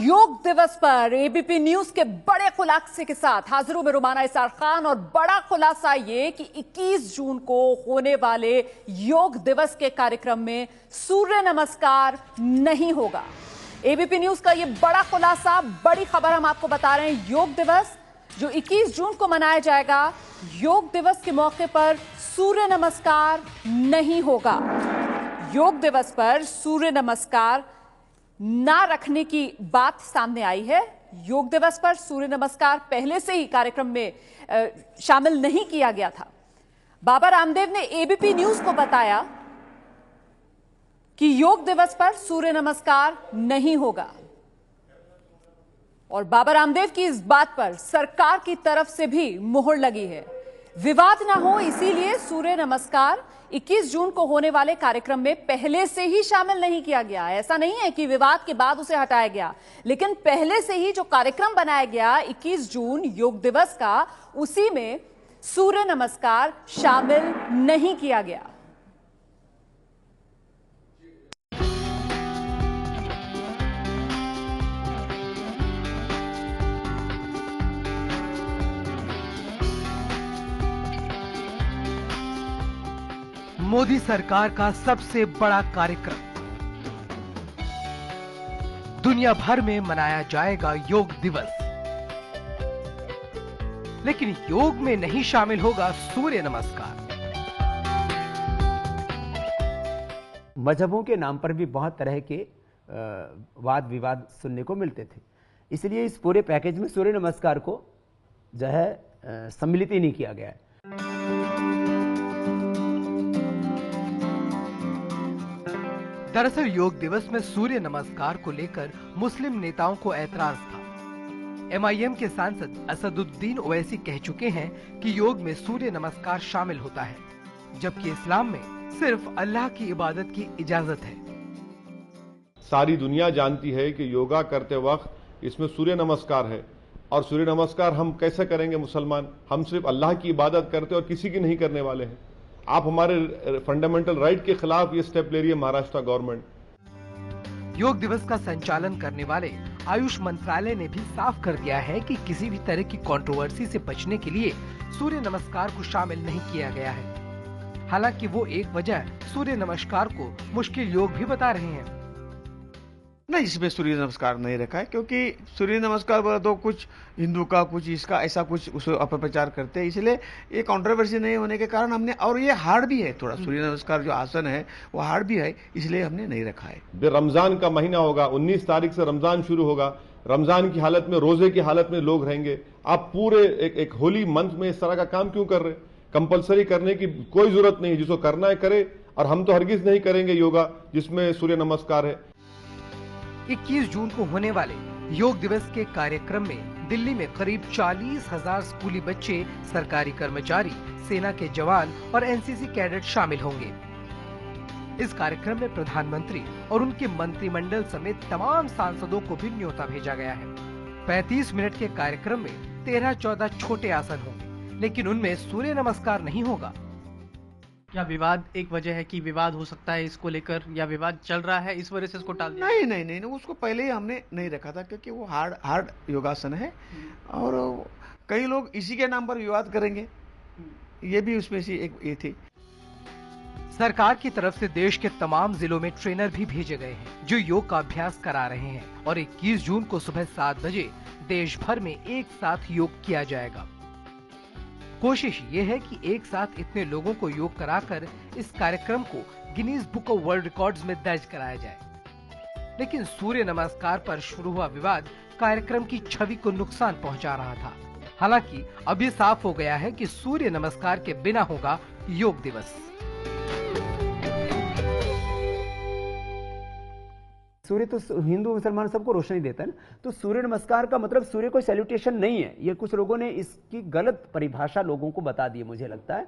योग दिवस पर एबीपी न्यूज के बड़े खुलासे के साथ हाजिर हूं मैं रुमाना इसार खान। और बड़ा खुलासा ये कि 21 जून को होने वाले योग दिवस के कार्यक्रम में सूर्य नमस्कार नहीं होगा। एबीपी न्यूज का ये बड़ा खुलासा, बड़ी खबर हम आपको बता रहे हैं। योग दिवस जो 21 जून को मनाया जाएगा, योग दिवस के मौके पर सूर्य नमस्कार नहीं होगा। योग दिवस पर सूर्य नमस्कार ना रखने की बात सामने आई है। योग दिवस पर सूर्य नमस्कार पहले से ही कार्यक्रम में शामिल नहीं किया गया था। बाबा रामदेव ने एबीपी न्यूज को बताया कि योग दिवस पर सूर्य नमस्कार नहीं होगा और बाबा रामदेव की इस बात पर सरकार की तरफ से भी मुहर लगी है। विवाद ना हो इसीलिए सूर्य नमस्कार 21 जून को होने वाले कार्यक्रम में पहले से ही शामिल नहीं किया गया। ऐसा नहीं है कि विवाद के बाद उसे हटाया गया, लेकिन पहले से ही जो कार्यक्रम बनाया गया 21 जून योग दिवस का, उसी में सूर्य नमस्कार शामिल नहीं किया गया। मोदी सरकार का सबसे बड़ा कार्यक्रम, दुनिया भर में मनाया जाएगा योग दिवस, लेकिन योग में नहीं शामिल होगा सूर्य नमस्कार। मजहबों के नाम पर भी बहुत तरह के वाद विवाद सुनने को मिलते थे, इसलिए इस पूरे पैकेज में सूर्य नमस्कार को जो है सम्मिलित ही नहीं किया गया है। दरअसल योग दिवस में सूर्य नमस्कार को लेकर मुस्लिम नेताओं को ऐतराज था। एमआईएम के सांसद असदुद्दीन ओवैसी कह चुके हैं कि योग में सूर्य नमस्कार शामिल होता है, जबकि इस्लाम में सिर्फ अल्लाह की इबादत की इजाजत है। सारी दुनिया जानती है कि योगा करते वक्त इसमें सूर्य नमस्कार है, और सूर्य नमस्कार हम कैसे करेंगे मुसलमान? हम सिर्फ अल्लाह की इबादत करते और किसी की नहीं करने वाले हैं। आप हमारे फंडामेंटल राइट के खिलाफ ये स्टेप ले रही है महाराष्ट्र गवर्नमेंट। योग दिवस का संचालन करने वाले आयुष मंत्रालय ने भी साफ कर दिया है कि किसी भी तरह की कंट्रोवर्सी से बचने के लिए सूर्य नमस्कार को शामिल नहीं किया गया है। हालांकि वो एक वजह सूर्य नमस्कार को मुश्किल योग भी बता रहे हैं। नहीं, इसमें सूर्य नमस्कार नहीं रखा है, क्योंकि सूर्य नमस्कार बोला तो कुछ हिंदू का कुछ इसका ऐसा कुछ उसको अपप्रचार करते हैं, इसलिए ये कंट्रोवर्सी नहीं होने के कारण हमने, और ये हार्ड भी है थोड़ा, सूर्य नमस्कार जो आसन है वो हार्ड भी है, इसलिए हमने नहीं रखा है। रमजान का महीना होगा, 19 तारीख से रमजान शुरू होगा। रमजान की हालत में, रोजे की हालत में लोग रहेंगे। आप पूरे एक होली मंथ में इस तरह का काम क्यों कर रहे? कंपलसरी करने की कोई जरूरत नहीं, जिसको करना है करे। और हम तो हरगिज नहीं करेंगे योगा जिसमें सूर्य नमस्कार है। 21 जून को होने वाले योग दिवस के कार्यक्रम में दिल्ली में करीब 40,000 स्कूली बच्चे, सरकारी कर्मचारी, सेना के जवान और एनसीसी कैडेट शामिल होंगे। इस कार्यक्रम में प्रधानमंत्री और उनके मंत्रिमंडल समेत तमाम सांसदों को भी न्योता भेजा गया है। 35 मिनट के कार्यक्रम में 13-14 छोटे आसन होंगे, लेकिन उनमें सूर्य नमस्कार नहीं होगा। क्या विवाद एक वजह है कि विवाद हो सकता है इसको लेकर, या विवाद चल रहा है इस वजह से इसको टाल दिया? नहीं, उसको पहले ही हमने नहीं रखा था, क्योंकि वो हार्ड योगासन है और कई लोग इसी के नाम पर विवाद करेंगे, ये भी उसमें से एक ये थी। सरकार की तरफ से देश के तमाम जिलों में ट्रेनर भी भेजे गए हैं जो योग का अभ्यास करा रहे हैं, और 21 जून को सुबह 7 बजे देश भर में एक साथ योग किया जाएगा। कोशिश ये है कि एक साथ इतने लोगों को योग कराकर इस कार्यक्रम को Guinness book of world records में दर्ज कराया जाए। लेकिन सूर्य नमस्कार पर शुरू हुआ विवाद कार्यक्रम की छवि को नुकसान पहुंचा रहा था। हालांकि अब ये साफ हो गया है कि सूर्य नमस्कार के बिना होगा योग दिवस। सूर्य तो हिंदू मुसलमान सबको रोशनी देता है ना, तो सूर्य नमस्कार का मतलब सूर्य कोई सैल्यूटेशन नहीं है। ये कुछ लोगों ने इसकी गलत परिभाषा लोगों को बता दी, मुझे लगता है।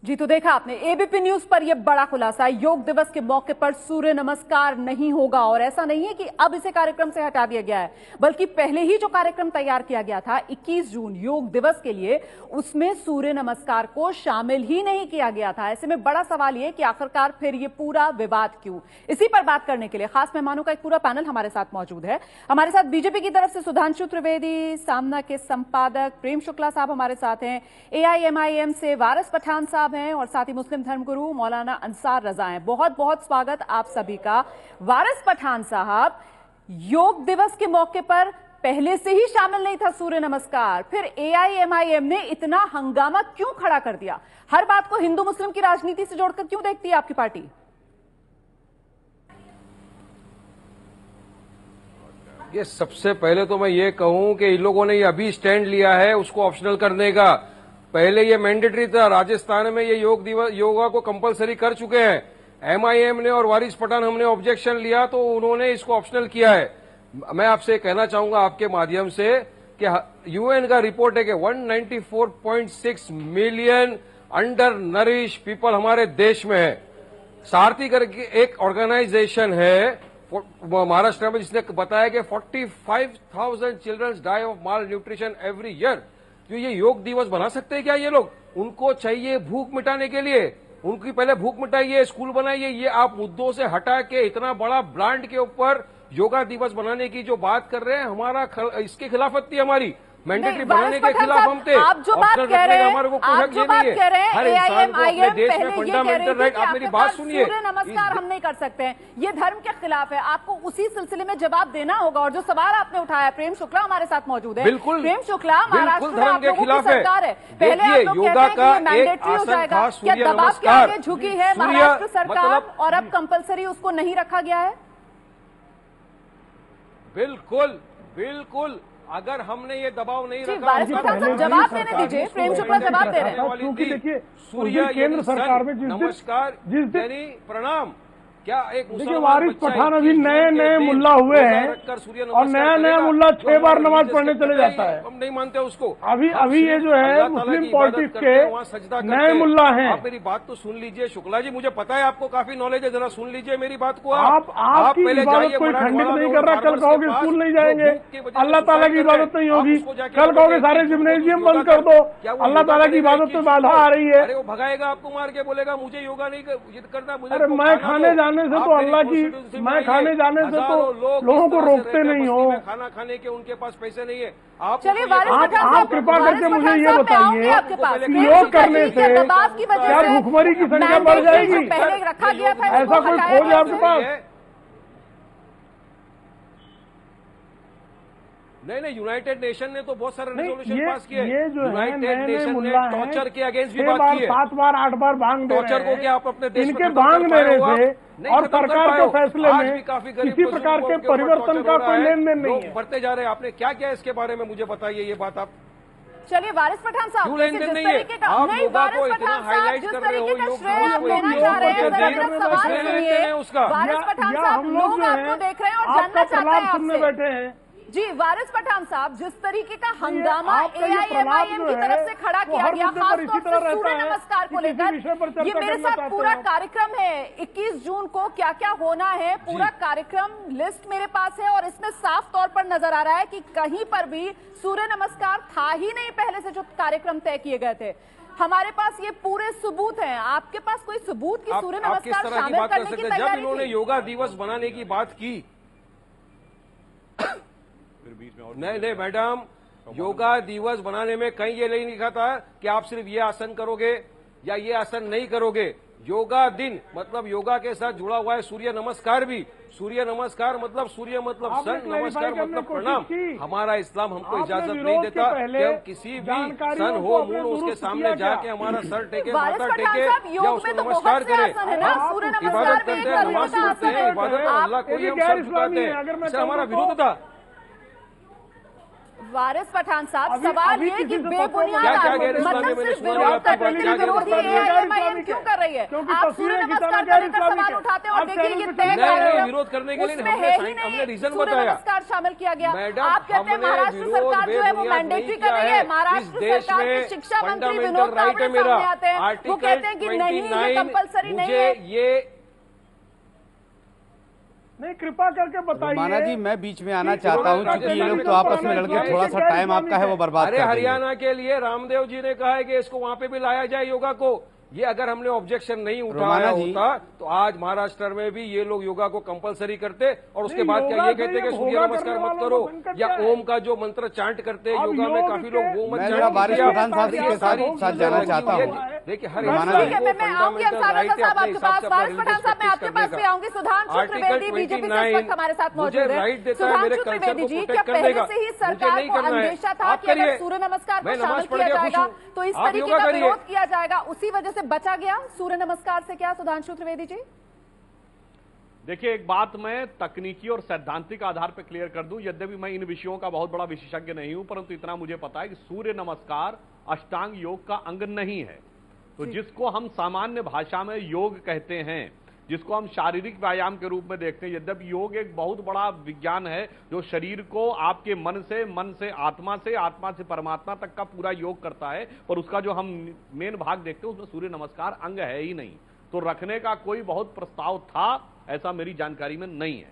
जी, तो देखा आपने एबीपी न्यूज पर यह बड़ा खुलासा, योग दिवस के मौके पर सूर्य नमस्कार नहीं होगा। और ऐसा नहीं है कि अब इसे कार्यक्रम से हटा दिया गया है, बल्कि पहले ही जो कार्यक्रम तैयार किया गया था 21 जून योग दिवस के लिए, उसमें सूर्य नमस्कार को शामिल ही नहीं किया गया था। ऐसे में बड़ा सवाल यह कि आखिरकार फिर ये पूरा विवाद क्यों। इसी पर बात करने के लिए खास मेहमानों का एक पूरा पैनल हमारे साथ मौजूद है। हमारे साथ बीजेपी की तरफ से सुधांशु त्रिवेदी, सामना के संपादक प्रेम शुक्ला साहब हमारे साथ हैं, AIMIM से वारिस पठान साहब हैं, और साथ ही मुस्लिम धर्मगुरु मौलाना अंसार रजा हैं। बहुत बहुत स्वागत आप सभी का। वारिस पठान साहब, योग दिवस के मौके पर पहले से ही शामिल नहीं था सूर्य नमस्कार, फिर AIMIM ने इतना हंगामा क्यों खड़ा कर दिया? हर बात को हिंदू मुस्लिम की राजनीति से जोड़कर क्यों देखती है आपकी पार्टी? ये सबसे पहले तो मैं ये कहूं कि इन लोगों ने ये अभी स्टैंड लिया है उसको ऑप्शनल करने का। पहले ये मैंडेटरी था, राजस्थान में ये योग दिवस योगा को कंपलसरी कर चुके हैं। MIM ने और वारिस पठान हमने ऑब्जेक्शन लिया तो उन्होंने इसको ऑप्शनल किया है। मैं आपसे कहना चाहूंगा आपके माध्यम से कि UN का रिपोर्ट है कि 194.6 मिलियन अंडर नरिश पीपल हमारे देश में है। सारथी करके एक ऑर्गेनाइजेशन है महाराष्ट्र में जिसने बताया कि 45,000 children die of malnutrition every year. तो ये योग दिवस बना सकते हैं क्या ये लोग? उनको चाहिए भूख मिटाने के लिए, उनकी पहले भूख मिटाइए, स्कूल बनाइए। ये आप मुद्दों से हटा के इतना बड़ा ब्रांड के ऊपर योगा दिवस बनाने की जो बात कर रहे हैं, हमारा इसके खिलाफत थी हमारी। मैंडेटरी बनाने के खिलाफ हम थे। आप जो बात कह रहे हैं, हमारे को कोई हक नहीं है। हर इंसान को अपने देश में फंडामेंटल राइट। आप मेरी बात सुनिए। सूर्य नमस्कार हम नहीं कर सकते हैं, ये धर्म के खिलाफ है। आपको उसी सिलसिले में जवाब देना होगा। और जो सवाल आपने उठाया, प्रेम शुक्ला हमारे साथ मौजूद है। बिल्कुल, प्रेम शुक्ला, महाराष्ट्र में धर्म आप के लोगों की खिलाफ सरकार है। पहले आप लोग योगा कहते का हैं कि मैंडेटरी हो जाएगा, क्या दबाव के आगे झुकी है महाराष्ट्र सरकार और अब कंपलसरी उसको नहीं रखा गया है? बिल्कुल बिल्कुल, अगर हमने ये दबाव नहीं रखा, वारिस पठान साहब जवाब देने दीजिए। प्रेम शुक्ला जवाब दे रहे हैं। क्योंकि देखिए सूर्य केंद्र सरकार में नमस्कार यानी प्रणाम, क्या एक देखिए वारिस पठान अभी नए मुल्ला हुए हैं और नया मुल्ला 6 बार नमाज पढ़ने चले जाता है। हम नहीं मानते उसको। अभी ये जो है मुस्लिम पॉलिटिक्स के नए मुल्ला हैं। आप मेरी बात तो सुन लीजिए शुक्ला जी, मुझे पता है आपको काफी नॉलेज है, जरा सुन लीजिए मेरी बात को। आप आपकी इबादत कोई खंडित नहीं कर रहा। कल कहोगे स्कूल नहीं जाएंगे, अल्लाह ताला की इबादत नहीं होगी। कल कहोगे सारे जिम्नेजियम बंद कर दो, अल्लाह ताला की इबादत में बाधा आ रही है। अरे वो भगाएगा आपको, मार के बोलेगा मुझे योगा नहीं करना। अरे मैं खाने जाने से तो अल्लाह की, मैं खाने जाने से तो लोगों को रोकते नहीं हो। खाना खाने के उनके पास पैसे नहीं है। आप चलिए आप कृपा करके मुझे ये बताइए, योग करने से क्या भूखमरी की संख्या बढ़ जाएगी? पहले रखा गया था, ऐसा कोई खोज है आपके पास? नहीं, यूनाइटेड नेशन ने तो बहुत सारे रेजोल्यूशन पास किए। ये जो यूनाइटेड नेशन ने टॉर्चर के अगेंस्ट भी 6 बात बार की है। 7 बार 8 बार भांग दे टॉर्चर को क्या आप अपने देश में इनके भांग देने से और सरकार के फैसले में काफी किसी प्रकार के परिवर्तन का कोई लेन देन नहीं है। बढ़ते जा रहे हैं। आपने क्या किया इसके बारे में मुझे बताइए ये बात आप। चलिए वारिस पठान साहब, क्यों लेन देन नहीं है? आप योगा को इतना हाईलाइट कर रहे हो, उसका वारिस पठान साहब लोग आपको देख रहे हैं और जानना चाहते हैं आपसे। बैठे हैं जी वारिस पठान साहब, जिस तरीके का हंगामा AIMIM की तरफ से खड़ा किया गया, खासतौर से सूर्य नमस्कार को लेकर, ये मेरे साथ पूरा कार्यक्रम है 21 जून को क्या क्या होना है, पूरा कार्यक्रम लिस्ट मेरे पास है। और इसमें साफ तौर पर नजर आ रहा है कि कहीं पर भी सूर्य नमस्कार था ही नहीं पहले से जो कार्यक्रम तय किए गए थे। हमारे पास ये पूरे सबूत हैं। आपके पास कोई सबूत कि सूर्य नमस्कार शामिल करने की तैयारी? जब इन्होंने योगा दिवस बनाने की बात की, नहीं मैडम, योगा दिवस बनाने में कहीं ये नहीं लिखा था कि आप सिर्फ ये आसन करोगे या ये आसन नहीं करोगे। योगा दिन मतलब योगा के साथ जुड़ा हुआ है सूर्य नमस्कार भी। सूर्य नमस्कार मतलब सूर्य मतलब सन, नमस्कार मतलब प्रणाम। हमारा इस्लाम हमको इजाजत नहीं देता कि हम किसी भी सन हो मून उसके सामने जाके हमारा सर टेके, माथा टेके या उसको नमस्कार करें। इबादत करते हैं, नमाज पढ़ते हैं, इबादत अल्लाह को ही हम सब झुकाते हैं। इससे हमारा विरोध था। वारिस पठान साहब, सवाल ये कि बेबुनियाद मतलब सिर्फ विरोध करने के लिए विरोधी एआईएमआईएम क्यों कर रही है? आप सूर्य नमस्कार को लेकर सवाल उठाते हैं और देखिए ये तय कार्यक्रम विरोध करने के लिए उसमें है ही नहीं, सूर्य नमस्कार शामिल किया गया। आप कहते हैं महाराष्ट्र सरकार जो है वो मैंडेटरी कर रही है, महाराष्ट्र सरकार के शिक्षा मंत्री विनोद तावड़े सामने आते हैं, वो कहते हैं कि नहीं ये कंपलसरी नहीं है। ये नहीं, कृपा करके बताइए। माना जी, मैं बीच में आना चाहता हूँ क्योंकि ये लोग तो आपस में लड़के थोड़ा सा टाइम आपका है वो बर्बाद कर देंगे। हरियाणा के लिए रामदेव जी ने कहा है कि इसको वहां पे भी लाया जाए योगा को। ये अगर हमने ऑब्जेक्शन नहीं उठाया होता तो आज महाराष्ट्र में भी ये लोग योगा को कंपलसरी करते और उसके बाद क्या ये कहते कि सूर्य नमस्कार मत करो या ओम का जो मंत्र चांट करते हैं योगा में, काफी लोग वो मत चांट। वारिस पठान साहब के साथ जाना चाहता हूँ। देखिए मैं आऊंगी अंसारुल्लाह साहब आपके पास, वारिस पठान साहब मैं आपके पास भी आऊंगी। सुधांशु त्रिवेदी बीजेपी से इस वक्त हमारे साथ मौजूद है। सुधांशु त्रिवेदी जी, क्या पहले से ही सरकार को अंदेशा था कि अगर सूर्य नमस्कार को शामिल किया जाएगा तो इस तरीके का विरोध किया जाएगा, उसी वजह से बचा गया सूर्य नमस्कार से? क्या सुधांशु त्रिवेदी जी? देखिए, एक बात मैं तकनीकी और सैद्धांतिक आधार पर क्लियर कर दूं, यद्यपि मैं इन विषयों का बहुत बड़ा विशेषज्ञ नहीं हूं, परंतु इतना मुझे पता है कि सूर्य नमस्कार अष्टांग योग का अंग नहीं है। तो जिसको हम सामान्य भाषा में योग कहते हैं, जिसको हम शारीरिक व्यायाम के रूप में देखते हैं, यद्यपि योग एक बहुत बड़ा विज्ञान है जो शरीर को आपके मन से आत्मा से परमात्मा तक का पूरा योग करता है, पर उसका जो हम मेन भाग देखते हैं उसमें सूर्य नमस्कार अंग है ही नहीं। तो रखने का कोई बहुत प्रस्ताव था ऐसा मेरी जानकारी में नहीं है।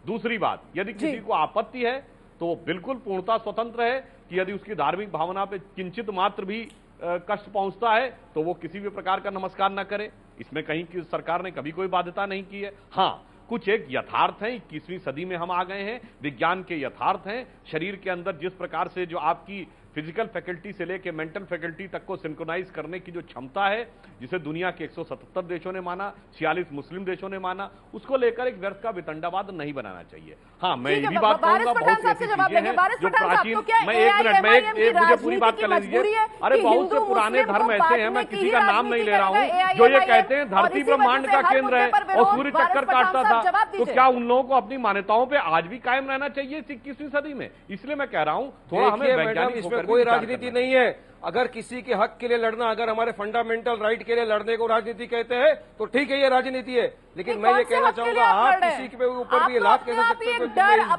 दूसरी बात, यदि किसी को आपत्ति है तो वो बिल्कुल पूर्णतः स्वतंत्र है कि यदि उसकी धार्मिक भावना पे किंचित मात्र भी कष्ट पहुंचता है तो वो किसी भी प्रकार का नमस्कार न करे। इसमें कहीं की सरकार ने कभी कोई बाध्यता नहीं की है। हाँ, कुछ एक यथार्थ है, 21वीं सदी में हम आ गए हैं, विज्ञान के यथार्थ हैं। शरीर के अंदर जिस प्रकार से जो आपकी फिजिकल फैकल्टी से लेके मेंटल फैकल्टी तक को सिंक्रोनाइज करने की जो क्षमता है, जिसे दुनिया के 177 देशों ने माना, 46 मुस्लिम देशों ने माना, उसको लेकर एक व्यर्थ का वितंडावाद नहीं बनाना चाहिए। हाँ, मैं ये भी बात कहूंगा, बहुत सी ऐसी चीजें हैं जो प्राचीन, मैं एक मिनट मुझे पूरी बात कर लीजिए। अरे बहुत से पुराने धर्म ऐसे हैं, मैं किसी का नाम नहीं ले रहा हूँ, जो ये कहते हैं धरती ब्रह्मांड का केंद्र है और सूर्य चक्कर काटता था, तो क्या उन लोगों को अपनी मान्यताओं पर आज भी कायम रहना चाहिए 21वीं सदी में? इसलिए मैं कह रहा हूँ थोड़ा हमें वैज्ञानिक कोई राजनीति नहीं है। अगर किसी के हक के लिए लड़ना, अगर हमारे फंडामेंटल राइट के लिए लड़ने को राजनीति कहते हैं तो ठीक है, ये राजनीति है। लेकिन मैं ये कहना चाहूंगा, आप किसी के ऊपर भी लात कैसे सकते हैं कि इस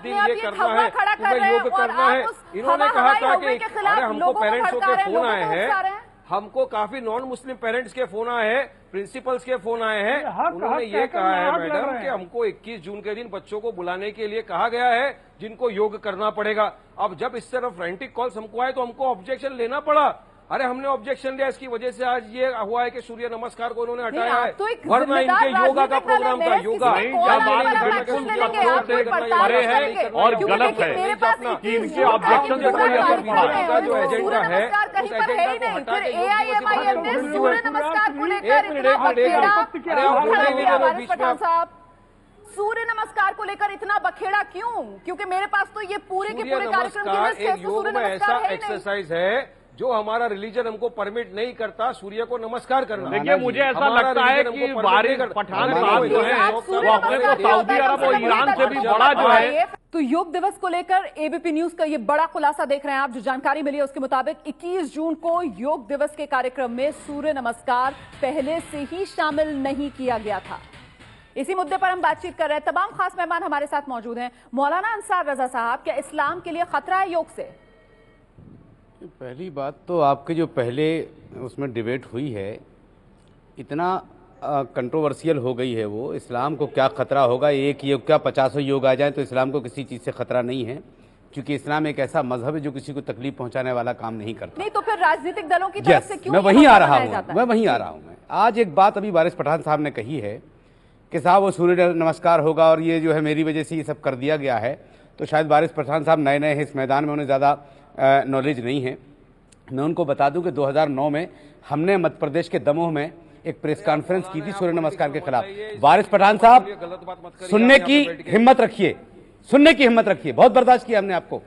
दिन ये करना है, तुम्हें योग करना है। इन्होंने कहा था कि अरे हमको पेरेंट्सों के फोन आए हैं, हमको काफी नॉन मुस्लिम पेरेंट्स के फोन आए हैं, प्रिंसिपल्स के फोन आए हैं। उन्होंने ये कहा है मैडम कि हमको 21 जून के दिन बच्चों को बुलाने के लिए कहा गया है जिनको योग करना पड़ेगा। अब जब इस तरह फ्रैंटिक कॉल्स हमको आए तो हमको ऑब्जेक्शन लेना पड़ा। अरे हमने ऑब्जेक्शन लिया, इसकी वजह से आज ये हुआ है कि सूर्य नमस्कार को उन्होंने हटाया है, वरना इनके योगा का प्रोग्राम था। योगा बिल्कुल तथ्यों से परे है और गलत है कि इनके ऑब्जेक्शन से कोई असर पड़ा का जो एजेंडा है उस एजेंडा को हटा के एआईएमआईएम ने सूर्य नमस्कार को लेकर इतना बखेड़ा। सूर्य नमस्कार को लेकर इतना बखेड़ा क्यों? क्योंकि मेरे पास तो ये पूरे के पूरे कार्यक्रम की लिस्ट है। योग में ऐसा एक्सरसाइज है जो हमारा रिलीजन हमको परमिट नहीं करता सूर्य को नमस्कार करना। देखिए, मुझे ऐसा लगता है कि वारिस पठान साहब जो है वो अपने को सऊदी अरब और ईरान से भी बड़ा जो है। तो योग दिवस को लेकर एबीपी न्यूज का ये बड़ा खुलासा देख रहे हैं आप। जो जानकारी मिली है उसके मुताबिक 21 जून को योग दिवस के कार्यक्रम में सूर्य नमस्कार पहले से ही शामिल नहीं किया गया था। इसी मुद्दे पर हम बातचीत कर रहे हैं। तमाम खास मेहमान हमारे साथ मौजूद हैं। मौलाना अंसार रजा साहब, क्या इस्लाम के लिए खतरा है योग से? पहली बात तो आपके जो पहले उसमें डिबेट हुई है, इतना कंट्रोवर्शियल हो गई है वो, इस्लाम को क्या खतरा होगा, एक योग क्या 50 योग आ जाए तो इस्लाम को किसी चीज़ से खतरा नहीं है, क्योंकि इस्लाम एक ऐसा मजहब है जो किसी को तकलीफ पहुंचाने वाला काम नहीं करता। नहीं तो फिर राजनीतिक दलों की तरफ से क्यों? मैं वहीं आ रहा हूँ। आज एक बात अभी वारिस पठान साहब ने कही है कि साहब वो सूर्य नमस्कार होगा और ये जो है मेरी वजह से ये सब कर दिया गया है, तो शायद वारिस पठान साहब नए नए हैं इस मैदान में, उन्हें ज़्यादा नॉलेज नहीं है। मैं उनको बता दूं कि 2009 में हमने मध्य प्रदेश के दमोह में एक प्रेस कॉन्फ्रेंस की थी सूर्य नमस्कार के खिलाफ। वारिस पठान साहब, सुनने की हिम्मत रखिए, बहुत बर्दाश्त किया हमने आपको।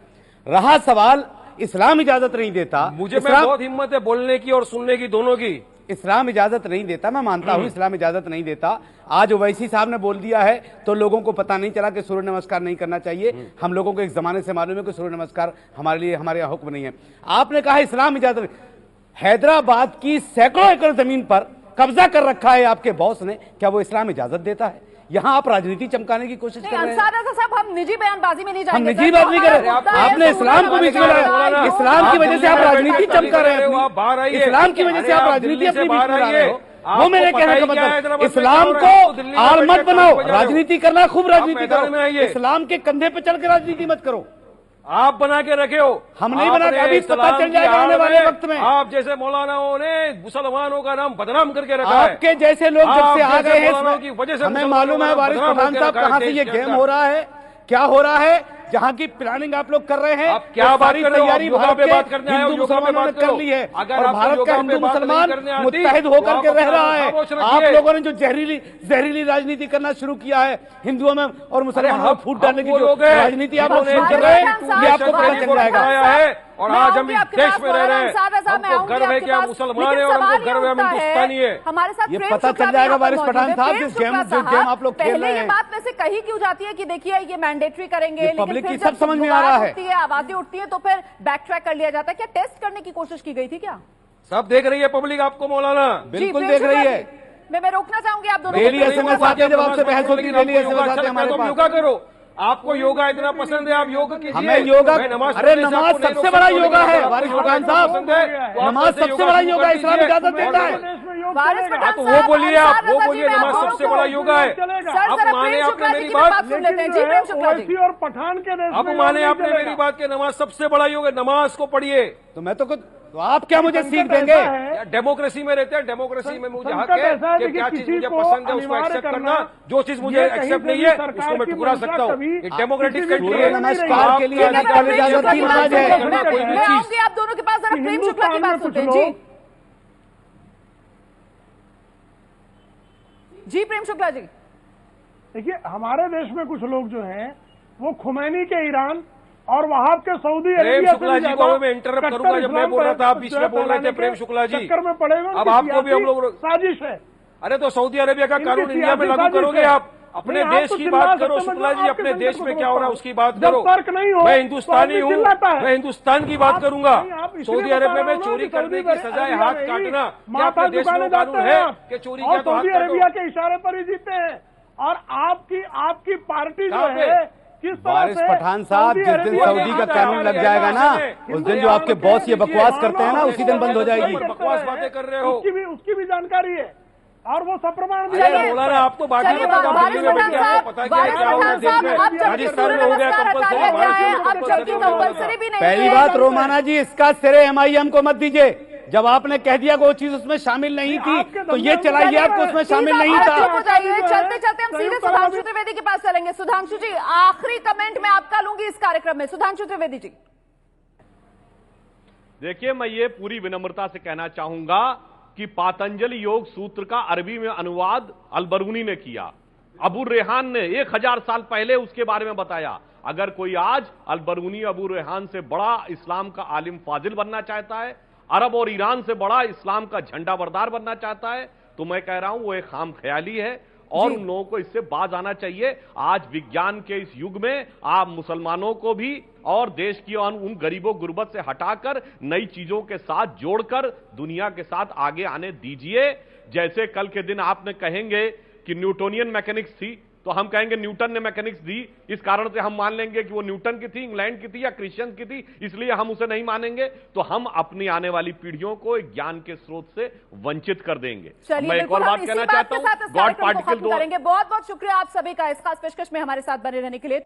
रहा सवाल, इस्लाम इजाजत नहीं देता। मुझे बहुत हिम्मत है बोलने की और सुनने की, दोनों की। इस्लाम इजाजत नहीं देता, मैं मानता हूं इस्लाम इजाजत नहीं देता। आज ओवैसी साहब ने बोल दिया है तो लोगों को पता नहीं चला कि सूर्य नमस्कार नहीं करना चाहिए। हम लोगों को एक जमाने से मालूम है कि सूर्य नमस्कार हमारे लिए, हमारे यहाँ हुक्म नहीं है। आपने कहा इस्लाम इजाजत, हैदराबाद की सैकड़ों एकड़ जमीन पर कब्जा कर रखा है आपके बॉस ने, क्या वो इस्लाम इजाजत देता है? यहाँ आप राजनीति चमकाने की कोशिश कर रहे हैं। साहब, हम निजी बयानबाजी में नहीं जाएंगे। हम निजी बात नहीं कर रहे, आपने इस्लाम को बीच में लाया। इस्लाम की वजह से आप राजनीति चमका रहे हैं, इस्लाम की वजह से आप राजनीति अपने बीच में ला रहे हो। वो मेरे कहने का मतलब, इस्लाम को आड़ मत बनाओ, राजनीति करना खूब राजनीति करो, इस्लाम के कंधे पे चढ़ के राजनीति मत करो। आप बना के रखे हो, हम नहीं बना के, अभी पता चल जाएगा आने वाले वक्त में। आप जैसे मौलानाओं ने मुसलमानों का नाम बदनाम करके रखा है। आपके जैसे लोग जब से आ गए हैं इसमें हमें मालूम है वारिस पठान साहब कहां से ये गेम हो रहा है, क्या हो रहा है, जहां की प्लानिंग आप लोग कर रहे हैं। आप क्या सारी तैयारी भारत के हिंदू मुसलमानों ने कर ली है और भारत का हिंदू मुसलमान मुत्तहिद होकर के रह रहा है। आप लोगों ने जो जहरीली राजनीति करना शुरू किया है हिंदुओं में और मुसलमानों में फूट डालने की जो राजनीति आप लोग शुरू कर रहे हैं, ये आपको पता चल जाएगा। और आज हम इस देश में रह रहे हैं, हमको गर्व है कि हम मुसलमान हैं और हमको गर्व है हम हिंदुस्तानी है। हमारे साथ ये पता चल जाएगा वारिस पठान साहब, जिस गेम आप लोग खेल रहे हैं। ये बात में से कही क्यों जाती है कि देखिए ये मैंडेटरी करेंगे, पब्लिक की सब समझ में आ रहा है, आबादी उठती है तो फिर बैक ट्रैक कर लिया जाता है। क्या टेस्ट करने की कोशिश की गई थी क्या? सब देख रही है पब्लिक आपको मौलाना, बिल्कुल देख रही है। मैं रोकना चाहूंगी आप दोनों। डेली एसएमएस आते हैं, जब आपसे बहस होती है डेली एसएमएस आते हैं हमारे पास। योगा करो, आपको योगा इतना पसंद है, आप योग कीजिए। हमें योगा, अरे नमाज सबसे बड़ा योगा है वारिस पठान साहब, नमाज सबसे बड़ा योगा, इस्लाम इजाजत देता है। तो वो बोलिए, आप वो बोलिए नमाज सबसे बड़ा योगा है। आप माने आपने मेरी बात, और पठान के देश आप माने आपने मेरी बात के नमाज सबसे बड़ा योग है, नमाज को पढ़िए। तो मैं तो आप क्या मुझे सीख देंगे? डेमोक्रेसी में रहते हैं, डेमोक्रेसी में मुझे हक है कि क्या चीज मुझे पसंद है उसको एक्सेप्ट करना, जो चीज मुझे एक्सेप्ट नहीं है उसको मैं ठुकरा सकता हूँ। एक डेमोक्रेटिक कंट्री है, नमस्कार के लिए इजाजत की बात है। कोई भी चीज आप दोनों के पास जरा प्रेम शुक्ला की बात सुनते हैं। जी प्रेम शुक्ला जी, देखिए हमारे देश में कुछ लोग जो हैं वो खुमैनी के ईरान और वहां के सऊदी अरेबिया शुक्ला जी को मैं इंटरप्ट करूंगा, जब मैं बोल रहा था आप बीच में बोल रहे थे प्रेम शुक्ला जी, चक्कर में पड़ेगा। अब आपको भी हम लोग साजिश है। अरे तो सऊदी अरेबिया का कानून इंडिया में लागू करोगे आप? अपने देश की बात करो शुक्ला जी, अपने देश में क्या हो रहा है उसकी बात करो। मैं हिंदुस्तानी हूँ, मैं हिंदुस्तान की बात करूंगा। सऊदी अरेबिया में चोरी करने की सजाए हाथ काटना, क्या अपने देश में कानून है कि चोरी किया तो हाथ काटो? सऊदी अरेबिया के इशारे पर ही जीते हैं। और आपकी पार्टी जो है वारिस पठान साहब, जिस दिन सऊदी का कानून लग जाएगा ना, उस दिन जो आपके बॉस ये बकवास करते हैं ना, उसी दिन बंद हो जाएगी। बकवास बातें कर रहे हो, उसकी भी जानकारी है और वो सप्रमाण भी है। मौलाना आप तो बाकी पता है क्या हो रहा है देश में, राजस्थान में हो गया कंपल्सरी भी नहीं। पहली बात रोमाना जी, इसका सिरे MIM को मत दीजिए। जब आपने कह दिया कि वो चीज उसमें शामिल नहीं थी तो ये चलाइए आपको उसमें शामिल नहीं था। चलते चलते हम सीधे सुधांशु त्रिवेदी के पास चलेंगे। सुधांशु जी, आखिरी कमेंट मैं आपका लूंगी इस कार्यक्रम में। सुधांशु त्रिवेदी जी, देखिए मैं ये पूरी विनम्रता से कहना चाहूंगा कि पातंजलि योग सूत्र का अरबी में अनुवाद अल-बरूनी ने किया, अबू रेहान ने 1000 साल पहले उसके बारे में बताया। अगर कोई आज अल-बरूनी अबू रेहान से बड़ा इस्लाम का आलिम फाजिल बनना चाहता है, अरब और ईरान से बड़ा इस्लाम का झंडा बरदार बनना चाहता है, तो मैं कह रहा हूं वो एक खाम ख्याली है और उन लोगों को इससे बाज आना चाहिए। आज विज्ञान के इस युग में आप मुसलमानों को भी और देश की उन गरीबों गुर्बत से हटाकर नई चीजों के साथ जोड़कर दुनिया के साथ आगे आने दीजिए। जैसे कल के दिन आपने कहेंगे कि न्यूटोनियन मैकेनिक्स थी, तो हम कहेंगे न्यूटन ने मैकेनिक्स दी, इस कारण से हम मान लेंगे कि वो न्यूटन की थी, इंग्लैंड की थी या क्रिश्चियन की थी, इसलिए हम उसे नहीं मानेंगे। तो हम अपनी आने वाली पीढ़ियों को ज्ञान के स्रोत से वंचित कर देंगे। मैं एक और बात कहना चाहता हूं, गॉड पार्टिकल करेंगे। बहुत बहुत शुक्रिया आप सभी का इस खास पेशकश में हमारे साथ बने रहने के लिए।